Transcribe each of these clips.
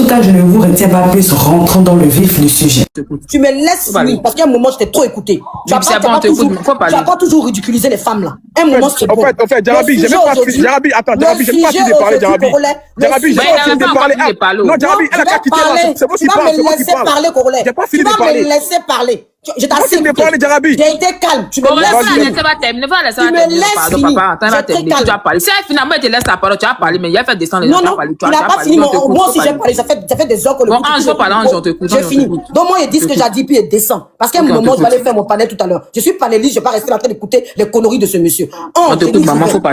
tout cas, je ne vous retiens pas plus, rentrons dans le vif du sujet. Tu me laisses finir, parce qu'à un moment, je t'ai trop écouté. Tu n'as pas toujours ridiculisé les femmes, là. Un moment, c'est bon. En fait, Jarabi, j'ai même pas fini. Jarabi, attends, Jarabi, j'ai pas fini de parler, Jarabi. Jarabi, j'ai pas fini de parler. Non, Jarabi, elle a qu'à quitter là. C'est bon, tu parles, c'est bon, tu parles. J'ai pas fini de parler. Tu vas me laisser parler. Je t'assure. Jarabi. J'ai été calme. Tu me laisses finir. Tu vas parler. Si finalement elle te laisse la parole, tu vas parler, mais il a fait descendre les gens. Non, tu n'as pas fini. Moi aussi, j'ai parlé. Ça fait des heures que le bon, je peux parler, je t'écoute. J'ai fini. Donc, moi, il dit ce que j'ai dit, puis il descend. Parce qu'à un moment, je vais aller faire mon panel tout à l'heure. Je suis panéliste, je ne vais pas rester en train d'écouter les conneries de ce monsieur.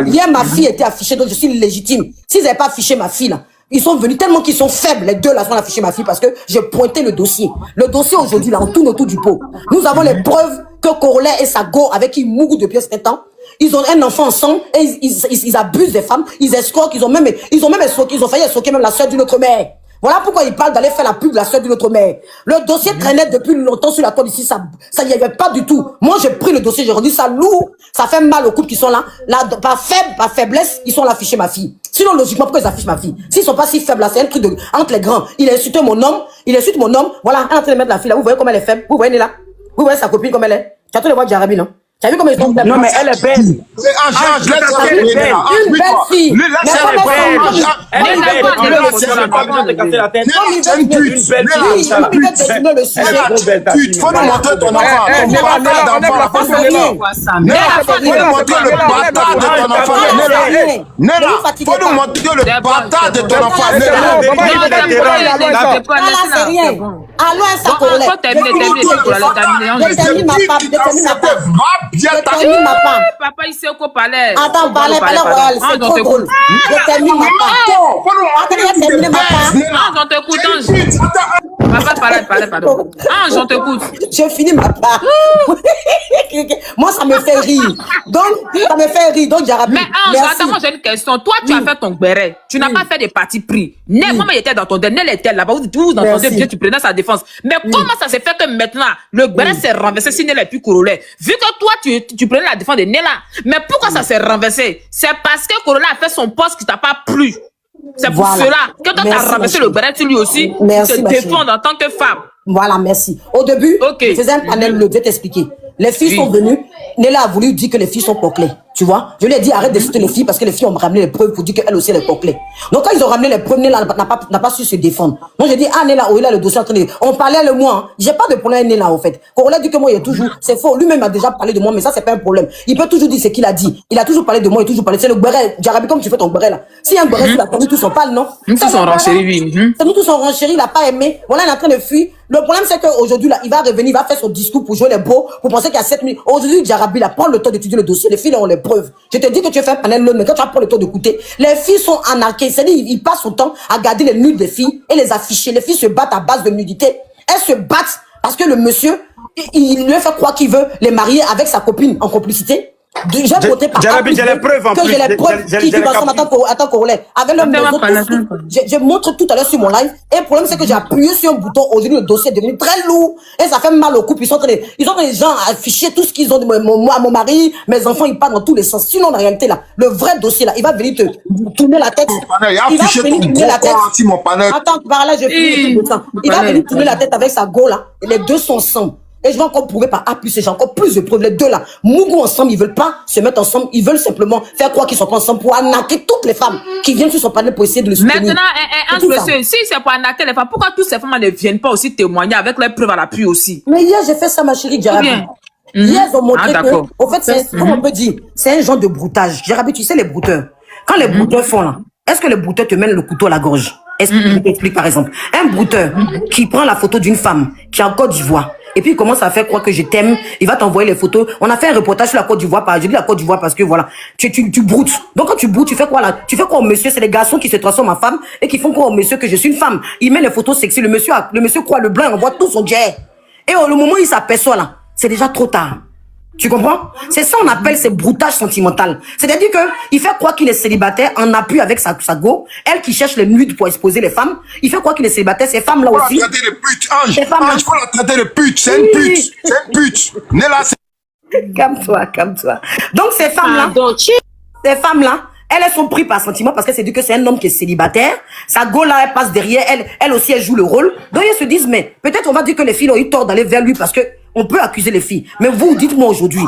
Hier, ma fille était affichée, donc je suis légitime. S'ils n'avaient pas affiché ma fille, là, ils sont venus tellement qu'ils sont faibles, les deux là, sont affichés ma fille parce que j'ai pointé le dossier. Le dossier aujourd'hui, là, on tourne autour du pot. Nous avons les preuves que Corolla et sa go, avec qui ils mourent depuis 7 ans, ils ont un enfant ensemble et ils abusent des femmes, ils escroquent, ils ont failli escroquer même la soeur d'une autre mère. Voilà pourquoi ils parlent d'aller faire la pub de la soeur d'une autre mère. Le dossier traînait depuis longtemps sur la toile ici, ça n'y avait pas du tout. Moi, j'ai pris le dossier, j'ai rendu ça lourd, ça fait mal aux couples qui sont là. Par faiblesse, ils sont là affichés ma fille. Sinon, logiquement, pourquoi ils affichent ma fille? S'ils sont pas si faibles là, c'est un truc entre les grands. Il a insulté mon homme, voilà, elle est en train de mettre la fille là. Vous voyez comment elle est faible? Vous voyez là? Vous voyez sa copine comme elle est? Tu as tous les voix de Jarabi, non? Tu as vu comment ils sont faibles? Non, mais elle est belle. Une belle fille. Elle est belle. Faut nous montrer ton enfant. Faut nous montrer le bâtard de ton enfant. Nella, faut nous montrer le bâtard de ton enfant. C'est rien. Allons à sa colère. Papa, il sait au palais. Attends, palais royal, c'est trop drôle. Je termine ma part. Attends, je termine ma part. J'en t'écoute, Papa, pardon. J'en t'écoute. Je finis ma part. Moi, ça me fait rire. Donc, Jarabi. Mais attends, moi, j'ai une question. Toi, tu as fait ton béret. Tu n'as pas fait des partis pris. Moi, il était dans ton dernier, elle était là-bas. Vous entendez bien, tu prenais sa défense. Mais comment ça s'est fait que maintenant, le béret s'est renversé si Nella est plus Corolla? Vu que toi, tu prenais la défense de Nella. Mais pourquoi ça s'est renversé? C'est parce que Corolla a fait son poste qui t'a pas plu. C'est pour cela que toi, tu as renversé le béret, tu lui aussi te défendre en tant que femme. Voilà, merci. Au début, je faisais un panel, je vais t'expliquer. Les filles sont venues. Nella a voulu dire que les filles sont coclées. Tu vois? Je lui ai dit arrête d'insulter les filles parce que les filles ont ramené les preuves pour dire qu'elles aussi, elles sont coclées. Donc, quand ils ont ramené les preuves, Nella n'a pas su se défendre. Donc, j'ai dit, Nella, il a le dossier en train de... On parlait le moi. J'ai pas de problème avec Nella, en fait. Corolla dit que moi, il est toujours... C'est faux. Lui-même a déjà parlé de moi, mais ça, c'est pas un problème. Il peut toujours dire ce qu'il a dit. Il a toujours parlé de moi, il a toujours parlé. C'est le béret. Jarabi, comme tu fais ton béret, là. Si un béret, tu l'as connu, tous en parle, non? Nous tous en renchéri, c'est nous tous en renchéri, il a pas aimé. Voilà, il est en train de fuir. Le problème, c'est qu'aujourd'hui, là, il va revenir, il va faire son discours pour jouer les beaux, pour penser qu'il y a 7 minutes. Aujourd'hui, Jarabi, là, prends le temps d'étudier le dossier. Les filles, là, ont les preuves. Je te dis que tu fais un panel, mais quand tu vas prendre le temps d'écouter, les filles sont anarchées. C'est-à-dire, ils passent son temps à garder les nudes des filles et les afficher. Les filles se battent à base de nudité. Elles se battent parce que le monsieur, il lui fait croire qu'il veut les marier avec sa copine en complicité. J'ai voté par Jarabi, j'ai les preuves en plus. J'ai les preuves qui vivent ensemble en tant Corolla. Avec le je montre tout à l'heure sur mon live. Et le problème, c'est que j'ai appuyé sur un bouton. Aujourd'hui, le dossier est devenu très lourd. Et ça fait mal au couple. Ils ont les gens afficher tout ce qu'ils ont de moi, mon mari, mes enfants, ils partent dans tous les sens. Sinon, en réalité, là, le vrai dossier, là, il va venir te tourner la tête. Il va venir tourner la tête. Attends, par là, je finis. Il va venir tourner la tête avec sa go, là. Et les deux sont ensemble. Et je vais encore prouver par A plus, j'ai encore plus de preuves. Les deux là, Mougou ensemble, ils veulent pas se mettre ensemble, ils veulent simplement faire croire qu'ils sont pas ensemble pour arnaquer toutes les femmes qui viennent sur son panel pour essayer de le soutenir. Maintenant, monsieur, si c'est pour arnaquer les femmes, pourquoi toutes ces femmes ne viennent pas aussi témoigner avec leurs preuves à l'appui aussi? Mais hier, j'ai fait ça, ma chérie Jarabi. Hier, ils ont montré que, au fait, c'est, comment on peut dire, c'est un genre de broutage. Jarabi, tu sais, les brouteurs. Quand les brouteurs font là, est-ce que les brouteurs te mènent le couteau à la gorge? Est-ce que je t'explique par exemple? Un brouteur qui prend la photo d'une femme qui est en Côte d'Ivoire, et puis il commence à faire croire que je t'aime, il va t'envoyer les photos. On a fait un reportage sur la Côte d'Ivoire, je dis la Côte d'Ivoire parce que voilà, tu broutes. Donc quand tu broutes, tu fais quoi là? Tu fais quoi au monsieur? C'est les garçons qui se transforment en femme et qui font quoi au monsieur que je suis une femme. Il met les photos sexy, le monsieur croit le blanc, on voit tout son jet. Et au moment où il s'aperçoit là, c'est déjà trop tard. Tu comprends? C'est ça on appelle ces broutages sentimental. C'est-à-dire que il fait croire qu'il est célibataire en appui avec sa go. Elle qui cherche les nudes pour exposer les femmes. Il fait croire qu'il est célibataire. Ces femmes-là aussi. Faut la traiter de pute, Ange. Faut la traiter de pute. C'est une pute. C'est une pute. Nella, Calme-toi. Donc ces femmes-là, Elles sont prises par sentiment parce qu'elles se disent que c'est un homme qui est célibataire. Sa go là, elle passe derrière, elle aussi, elle joue le rôle. Donc, elles se disent, mais peut-être on va dire que les filles ont eu tort d'aller vers lui parce que on peut accuser les filles. Mais vous, dites-moi aujourd'hui,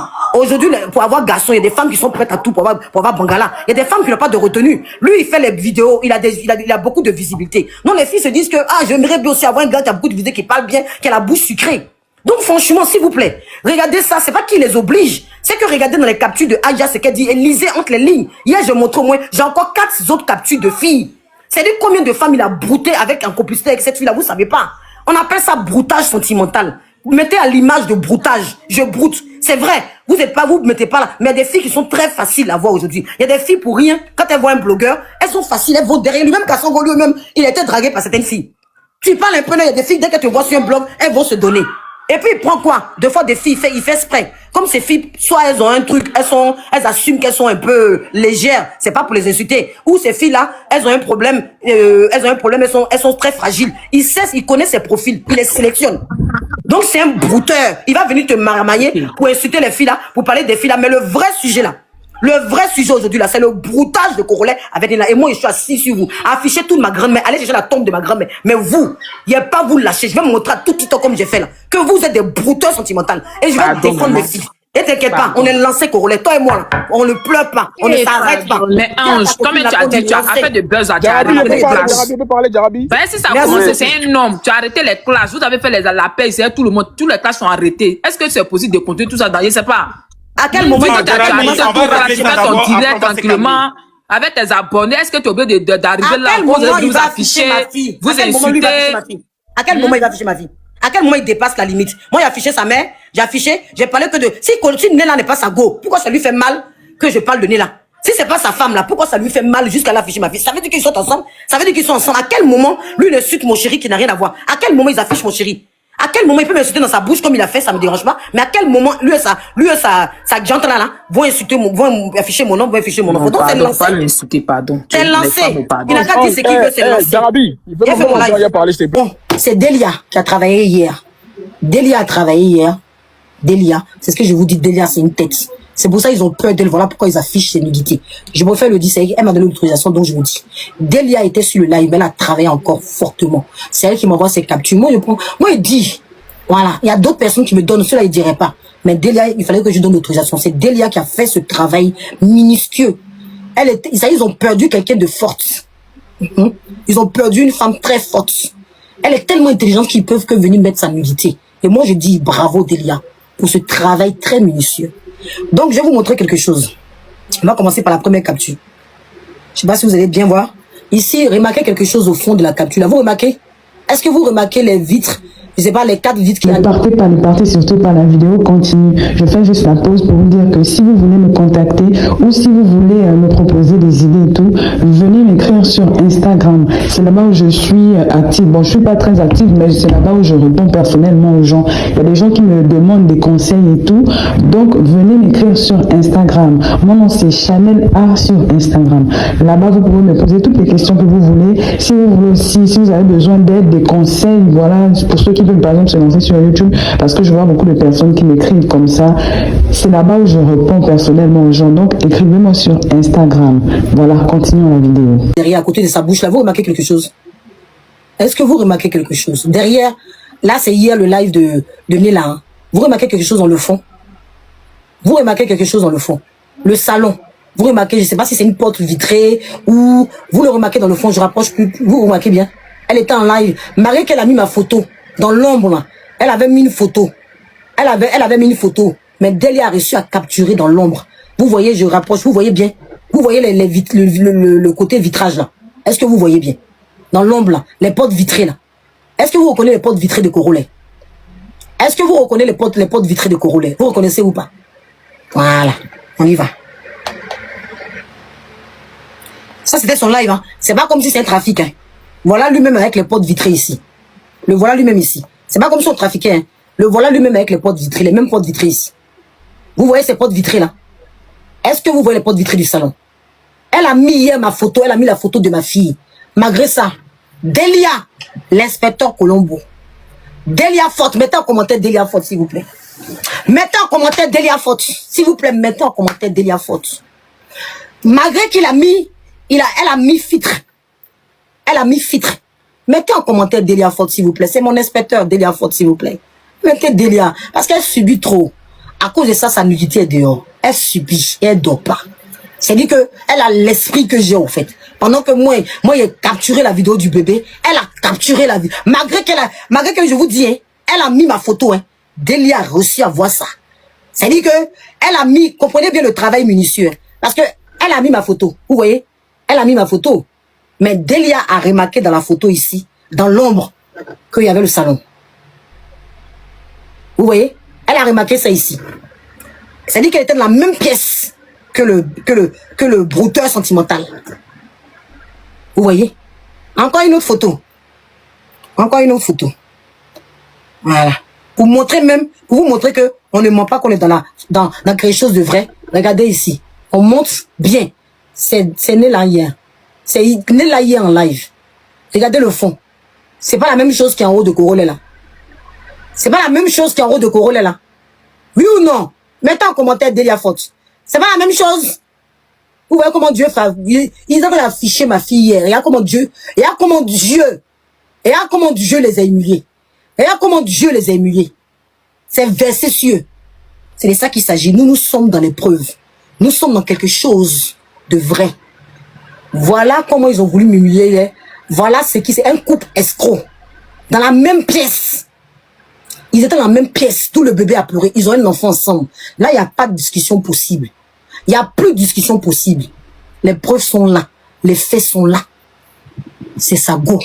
pour avoir garçon, il y a des femmes qui sont prêtes à tout pour avoir Bangala. Il y a des femmes qui n'ont pas de retenue. Lui, il fait les vidéos, il a beaucoup de visibilité. Non, les filles se disent que, j'aimerais bien aussi avoir un gars qui a beaucoup de vidéos, qui parle bien, qui a la bouche sucrée. Donc, franchement, s'il vous plaît, regardez ça, c'est pas qui les oblige. C'est que regardez dans les captures de Aja, ce qu'elle dit, et lisez entre les lignes. Hier, je montre au moins, j'ai encore 4 autres captures de filles. C'est-à-dire combien de femmes il a brouté avec un complicité avec cette fille-là, vous savez pas. On appelle ça broutage sentimental. Vous mettez à l'image de broutage. Je broute. C'est vrai. Vous mettez pas là. Mais il y a des filles qui sont très faciles à voir aujourd'hui. Il y a des filles pour rien. Quand elles voient un blogueur, elles sont faciles. Elles vont derrière lui. Même Kassongo lui-même, il a été dragué par certaines filles. Tu parles un peu là, il y a des filles, dès qu'elles te voient sur un blog, elles vont se donner. Et puis il prend quoi? Deux fois des filles, il fait exprès. Comme ces filles, soit elles ont un truc, elles assument qu'elles sont un peu légères, c'est pas pour les insulter. Ou ces filles-là, elles ont un problème, elles sont très fragiles. Il connaît ses profils, il les sélectionne. Donc c'est un brouteur. Il va venir te marmailler pour insulter les filles là, pour parler des filles là. Mais le vrai sujet là, aujourd'hui là, c'est le broutage de Congolais avec des là. Et moi, je suis assis sur vous, afficher toute ma grand-mère, allez chercher la tombe de ma grand-mère. Mais vous, il n'y a pas vous lâcher. Je vais me montrer à tout TikTok comme j'ai fait là, que vous êtes des brouteurs sentimentaux. Et je vais défendre mes filles. Et t'inquiète pas, on est lancé Congolais. Toi et moi là, on ne pleure pas, on ne s'arrête pas. Mais Ange, comme tu as dit, tu as fait de buzz à Jarabi. Jarabi peut parler, Jarabi. Si ça commence, c'est un homme. Tu as arrêté les classes, vous avez fait la paix, c'est tout le monde, tous les classes sont arrêtés. Est-ce que c'est possible de continuer tout ça dans, je sais pas. À quel moment tu as arrêté ton direct tranquillement avec tes abonnés? Est-ce que tu es obligé d'arriver là où vous afficher, vous insulter? À quel moment il va afficher ma vie? À quel moment il dépasse la limite? Moi, j'ai affiché sa mère, j'ai parlé que de... Si Néla n'est pas sa go, pourquoi ça lui fait mal que je parle de Néla? Si c'est pas sa femme là, pourquoi ça lui fait mal jusqu'à l'afficher ma fille? Ça veut dire qu'ils sont ensemble? Ça veut dire qu'ils sont ensemble. À quel moment, lui, il insulte mon chéri qui n'a rien à voir? À quel moment ils affichent mon chéri? À quel moment il peut m'insulter dans sa bouche comme il a fait, ça me dérange pas. Mais à quel moment, lui et sa gente là, vont afficher mon nom, vont afficher mon nom. Donc c'est lancé. Pas l'insulter, pardon. C'est lancé. Il n'a qu'à dire ce qu'il veut, c'est lancé. Jarabi, il veut me parler, s'il te plaît. Bon, c'est Delia qui a travaillé hier. Delia a travaillé hier. Delia, c'est ce que je vous dis, Delia c'est une tête. C'est pour ça qu'ils ont peur d'elle, voilà pourquoi ils affichent ses nudités. Je préfère le dire, elle m'a donné l'autorisation, donc je vous dis. Delia était sur le live, elle a travaillé encore fortement. C'est elle qui m'envoie ses captures. Moi, il dit, voilà, il y a d'autres personnes qui me donnent, cela ils diraient pas. Mais Delia, il fallait que je donne l'autorisation. C'est Delia qui a fait ce travail minutieux. Ils ont perdu quelqu'un de forte. Ils ont perdu une femme très forte. Elle est tellement intelligente qu'ils peuvent que venir mettre sa nudité. Et moi, je dis bravo Delia pour ce travail très minutieux. Donc, je vais vous montrer quelque chose. On va commencer par la première capture. Je ne sais pas si vous allez bien voir. Ici, remarquez quelque chose au fond de la capture. Là, vous remarquez? Est-ce que vous remarquez les vitres? Je sais pas, les 4 vitres qui... Ne partez surtout pas, la vidéo continue. Je fais juste la pause pour vous dire que si vous voulez me contacter ou si vous voulez me proposer des idées et tout, venez m'écrire sur Instagram. C'est là-bas où je suis active. Bon, je suis pas très active, mais c'est là-bas où je réponds personnellement aux gens. Il y a des gens qui me demandent des conseils et tout. Donc, venez m'écrire sur Instagram. Mon nom, c'est Chanel Art sur Instagram. Là-bas, vous pouvez me poser toutes les questions que vous voulez. Si vous voulez aussi, si vous avez besoin d'aide, des conseils, voilà, pour ceux qui par exemple se lancer sur YouTube, parce que je vois beaucoup de personnes qui m'écrivent comme ça. C'est là-bas où je réponds personnellement aux gens. Donc écrivez-moi sur Instagram. Voilà, continuons la vidéo. Derrière, à côté de sa bouche là, vous remarquez quelque chose? Est-ce que vous remarquez quelque chose? Derrière, là c'est hier le live de Néla. Hein. Vous remarquez quelque chose dans le fond? Vous remarquez quelque chose dans le fond? Le salon. Vous remarquez, je ne sais pas si c'est une porte vitrée ou vous le remarquez dans le fond, je rapproche plus. Vous remarquez bien? Elle était en live. Marie qu'elle a mis ma photo. Dans l'ombre, là, elle avait mis une photo. Elle avait mis une photo. Mais Delia a réussi à capturer dans l'ombre. Vous voyez, je rapproche, vous voyez bien. Vous voyez le côté vitrage, là. Est-ce que vous voyez bien? Dans l'ombre, là, les portes vitrées, là. Est-ce que vous reconnaissez les portes vitrées de Congolais? Est-ce que vous reconnaissez les portes vitrées de Congolais? Vous reconnaissez ou pas? Voilà, on y va. Ça, c'était son live, hein. C'est pas comme si c'est un trafic, hein. Voilà lui-même avec les portes vitrées ici. Le voilà lui-même ici. C'est pas comme si on trafiquait. Hein. Le voilà lui-même avec les portes vitrées, les mêmes portes vitrées ici. Vous voyez ces portes vitrées là? Est-ce que vous voyez les portes vitrées du salon? Elle a mis hier ma photo, elle a mis la photo de ma fille. Malgré ça, Delia, l'inspecteur Colombo. Delia Forte, mettez en commentaire Delia Forte s'il vous plaît. Mettez en commentaire Delia Forte. S'il vous plaît, mettez en commentaire Delia Forte. Malgré qu'il a mis, elle a mis filtre. Elle a mis filtre. Mettez en commentaire Delia Ford, s'il vous plaît. C'est mon inspecteur, Delia Ford, s'il vous plaît. Mettez Delia. Parce qu'elle subit trop. À cause de ça, sa nudité est dehors. Elle subit et elle dort pas. C'est-à-dire que elle a l'esprit que j'ai, en fait. Pendant que moi, j'ai capturé la vidéo du bébé, elle a capturé la vidéo. Malgré que je vous dis, hein, elle a mis ma photo, hein. Delia a réussi à voir ça. C'est-à-dire que elle a mis, comprenez bien le travail minutieux. Hein, parce que elle a mis ma photo. Vous voyez? Elle a mis ma photo. Mais Delia a remarqué dans la photo ici, dans l'ombre, qu'il y avait le salon. Vous voyez? Elle a remarqué ça ici. C'est-à-dire qu'elle était dans la même pièce que le brouteur sentimental. Vous voyez? Encore une autre photo. Encore une autre photo. Voilà. Pour vous montrer que on ne ment pas, qu'on est dans quelque chose de vrai. Regardez ici. On montre bien. C'est né là hier. C'est né là hier en live. Regardez le fond. C'est pas la même chose qu'en haut de Corolla là. C'est pas la même chose qu'en haut de Corolla là. Oui ou non? Mettez en commentaire Delia Ford. C'est pas la même chose. Vous voyez comment Dieu fait. Ils ont affiché ma fille hier. Regarde comment Dieu les a humiliés. Regarde comment Dieu les a humiliés. C'est versé sur eux. C'est de ça qu'il s'agit. Nous sommes dans l'épreuve. Nous sommes dans quelque chose de vrai. Voilà comment ils ont voulu m'humilier. Voilà ce qui c'est un couple escroc. Dans la même pièce. Ils étaient dans la même pièce. Tout le bébé a pleuré. Ils ont un enfant ensemble. Là, il n'y a pas de discussion possible. Il n'y a plus de discussion possible. Les preuves sont là. Les faits sont là. C'est ça, go.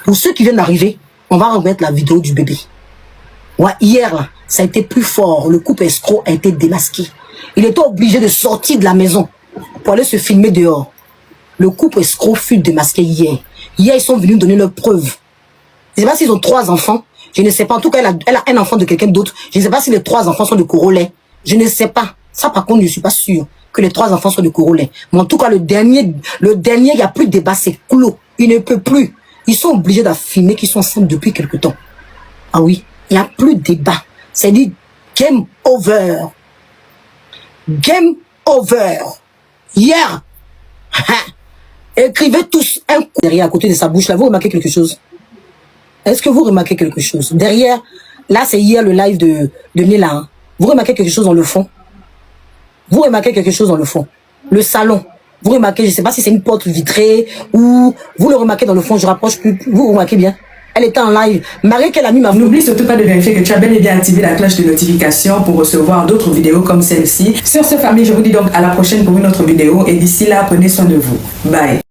Pour ceux qui viennent d'arriver, on va remettre la vidéo du bébé. Ouais, hier, là, ça a été plus fort. Le couple escroc a été démasqué. Il était obligé de sortir de la maison pour aller se filmer dehors. Le couple escroc fut démasqué hier. Hier, ils sont venus donner leurs preuves. Je ne sais pas s'ils ont 3 enfants. Je ne sais pas. En tout cas, elle a un enfant de quelqu'un d'autre. Je ne sais pas si les 3 enfants sont de Corollais. Je ne sais pas. Ça, par contre, je ne suis pas sûr que les 3 enfants soient de Corollais. Mais en tout cas, le dernier, il n'y a plus de débat. C'est clos. Il ne peut plus. Ils sont obligés d'affirmer qu'ils sont enceintes depuis quelque temps. Ah oui. Il n'y a plus de débat. C'est dit game over. Game over. Hier. Écrivez tous un coup derrière à côté de sa bouche. Là, vous remarquez quelque chose? Est-ce que vous remarquez quelque chose? Derrière, là, c'est hier le live de Nela. Hein. Vous remarquez quelque chose dans le fond? Vous remarquez quelque chose dans le fond? Le salon. Vous remarquez, je ne sais pas si c'est une porte vitrée ou vous le remarquez dans le fond, je rapproche plus. Vous remarquez bien? Elle était en live. Marie qu'elle a mis ma... N'oublie surtout pas de vérifier que tu as bel et bien activé la cloche de notification pour recevoir d'autres vidéos comme celle-ci. Sur ce, famille, je vous dis donc à la prochaine pour une autre vidéo. Et d'ici là, prenez soin de vous. Bye.